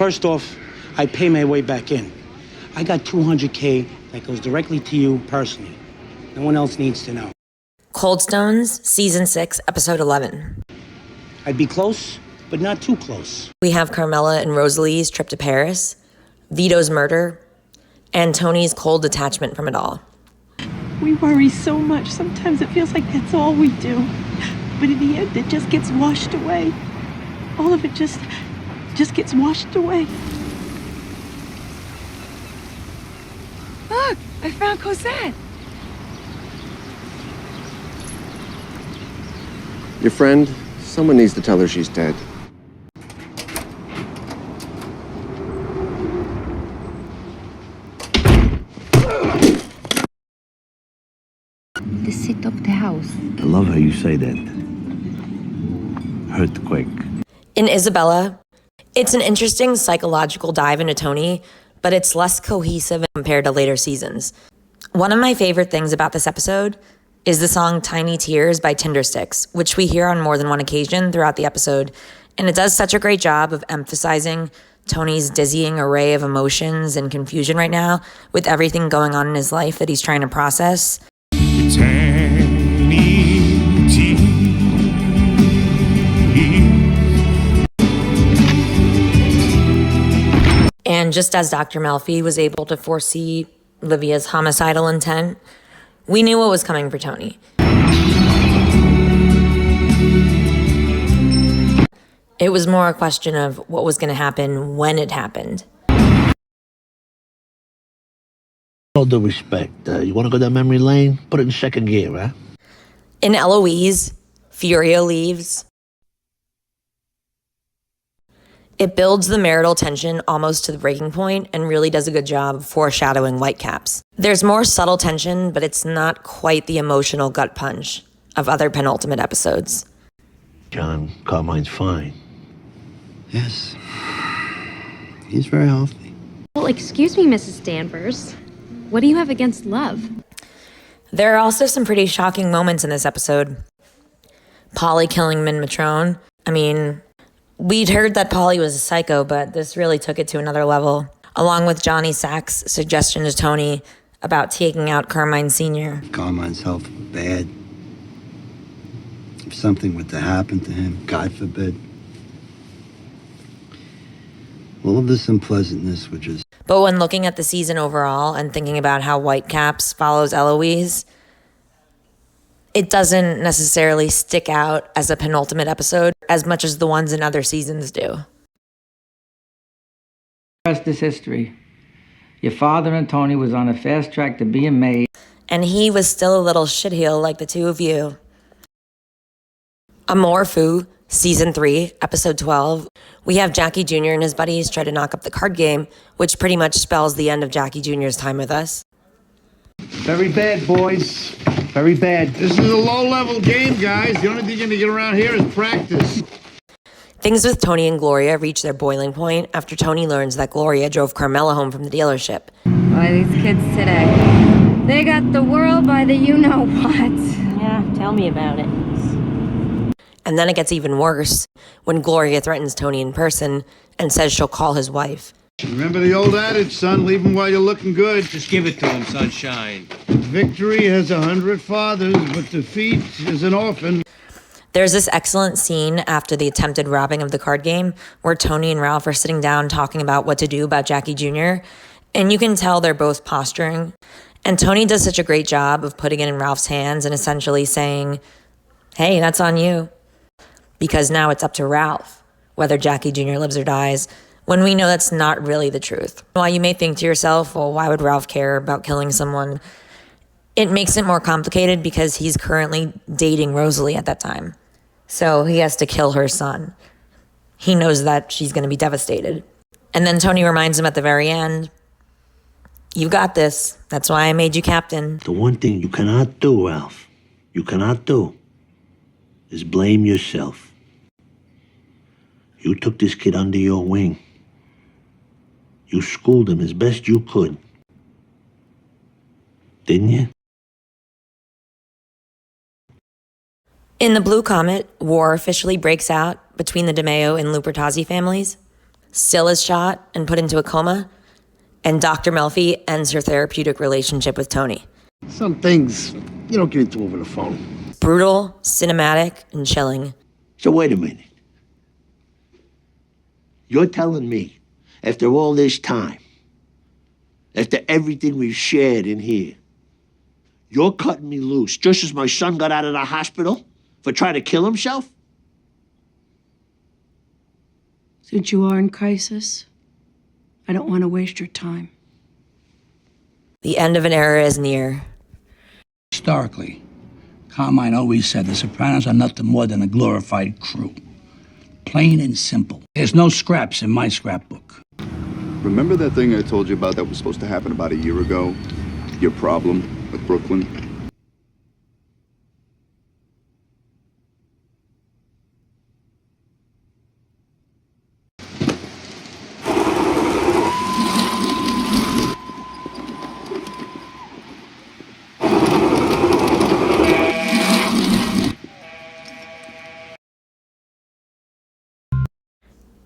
First off, I pay my way back in. I got $200K that goes directly to you personally. No one else needs to know. Cold Stones, Season 6, Episode 11. I'd be close, but not too close. We have Carmela and Rosalie's trip to Paris, Vito's murder, and Tony's cold detachment from it all. We worry so much. Sometimes it feels like that's all we do. But in the end, it just gets washed away. All of it just gets washed away. Look, I found Cosette. Your friend? Someone needs to tell her she's dead. The seat of the house. I love how you say that. Earthquake. In Isabella, it's an interesting psychological dive into Tony, but it's less cohesive compared to later seasons. One of my favorite things about this episode is the song Tiny Tears by Tindersticks, which we hear on more than one occasion throughout the episode, and it does such a great job of emphasizing Tony's dizzying array of emotions and confusion right now with everything going on in his life that he's trying to process. And just as Dr. Melfi was able to foresee Livia's homicidal intent, we knew what was coming for Tony. It was more a question of what was going to happen when it happened. All due respect, you want to go down memory lane? Put it in second gear, huh? In Eloise, Furio leaves. It builds the marital tension almost to the breaking point and really does a good job of foreshadowing Whitecaps. There's more subtle tension, but it's not quite the emotional gut punch of other penultimate episodes. John, Carmine's fine. Yes. He's very healthy. Well, excuse me, Mrs. Danvers. What do you have against love? There are also some pretty shocking moments in this episode. Polly killing Min Matrone. I mean, we'd heard that Polly was a psycho, but this really took it to another level, along with Johnny Sack's suggestion to Tony about taking out Carmine Sr. If Carmine's health were bad, if something were to happen to him, God forbid, all of this unpleasantness would just... But when looking at the season overall and thinking about how Whitecaps follows Eloise, it doesn't necessarily stick out as a penultimate episode as much as the ones in other seasons do. The rest is history. Your father and Tony was on a fast track to being made. And he was still a little shitheel like the two of you. Amour, Season 3, Episode 12. We have Jackie Jr. and his buddies try to knock up the card game, which pretty much spells the end of Jackie Jr.'s time with us. Very bad, boys. Very bad. This is a low-level game, guys. The only thing you're going to get around here is practice. Things with Tony and Gloria reach their boiling point after Tony learns that Gloria drove Carmela home from the dealership. Boy, these kids today. They got the world by the you-know-what. Yeah, tell me about it. And then it gets even worse when Gloria threatens Tony in person and says she'll call his wife. Remember the old adage, son, leave him while you're looking good. Just give it to him, sunshine. Victory has 100 fathers, but defeat is an orphan. There's this excellent scene after the attempted robbing of the card game where Tony and Ralph are sitting down talking about what to do about Jackie Jr., and you can tell they're both posturing. And Tony does such a great job of putting it in Ralph's hands and essentially saying, hey, that's on you. Because now it's up to Ralph whether Jackie Jr. lives or dies, when we know that's not really the truth. While you may think to yourself, well, why would Ralph care about killing someone? It makes it more complicated because he's currently dating Rosalie at that time. So he has to kill her son. He knows that she's going to be devastated. And then Tony reminds him at the very end, you got this. That's why I made you captain. The one thing you cannot do, Ralph, you cannot do, is blame yourself. You took this kid under your wing. You schooled him as best you could. Didn't you? In the Blue Comet, war officially breaks out between the DeMeo and Lupertazzi families. still is shot and put into a coma, and Dr. Melfi ends her therapeutic relationship with Tony. Some things you don't get into over the phone. Brutal, cinematic, and chilling. So wait a minute. You're telling me, after all this time, after everything we've shared in here, you're cutting me loose just as my son got out of the hospital for trying to kill himself? Since you are in crisis, I don't want to waste your time. The end of an era is near. Historically, Carmine always said the Sopranos are nothing more than a glorified crew. Plain and simple. There's no scraps in my scrapbook. Remember that thing I told you about that was supposed to happen about a year ago? Your problem with Brooklyn?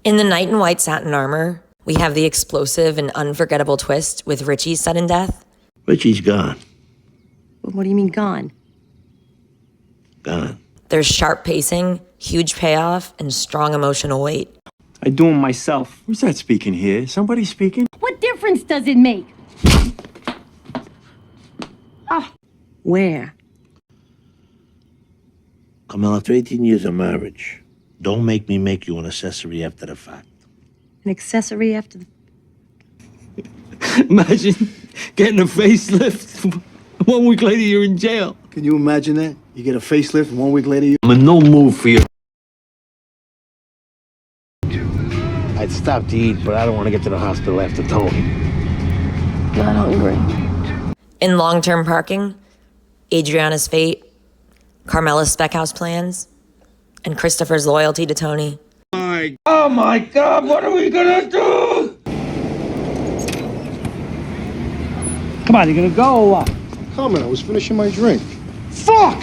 In The Knight in White Satin Armor, we have the explosive and unforgettable twist with Richie's sudden death. Richie's gone. What do you mean gone? Gone. There's sharp pacing, huge payoff, and strong emotional weight. I do them myself. Who's that speaking here? Somebody speaking? What difference does it make? Where? Come after 18 years of marriage, don't make me make you an accessory after the fact. An accessory after the... Imagine getting a facelift. 1 week later, you're in jail. Can you imagine that? You get a facelift, and 1 week later you... I'm in no mood for you. I'd stop to eat, but I don't want to get to the hospital after Tony. Not hungry. In long-term parking, Adriana's fate, Carmela's Speckhouse plans, and Christopher's loyalty to Tony. Oh my God, what are we gonna do? Come on, you gonna go or what? Comment, I was finishing my drink. Fuck!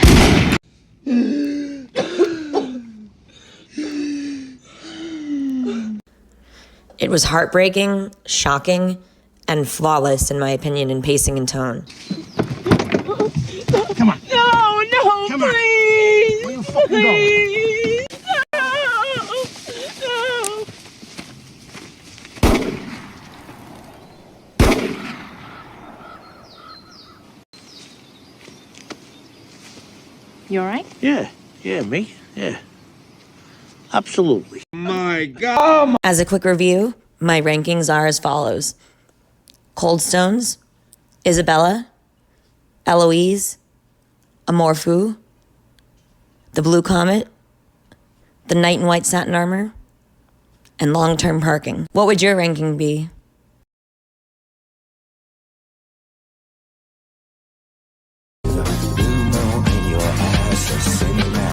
It was heartbreaking, shocking, and flawless, in my opinion, in pacing and tone. Come on. No, Come on. please! Where you fucking going? Please! You all right? Yeah, me, yeah. Absolutely. My God. As a quick review, my rankings are as follows. Cold Stones, Isabella, Eloise, Amour, The Blue Comet, The Knight in White Satin Armor, and Long-Term Parking. What would your ranking be?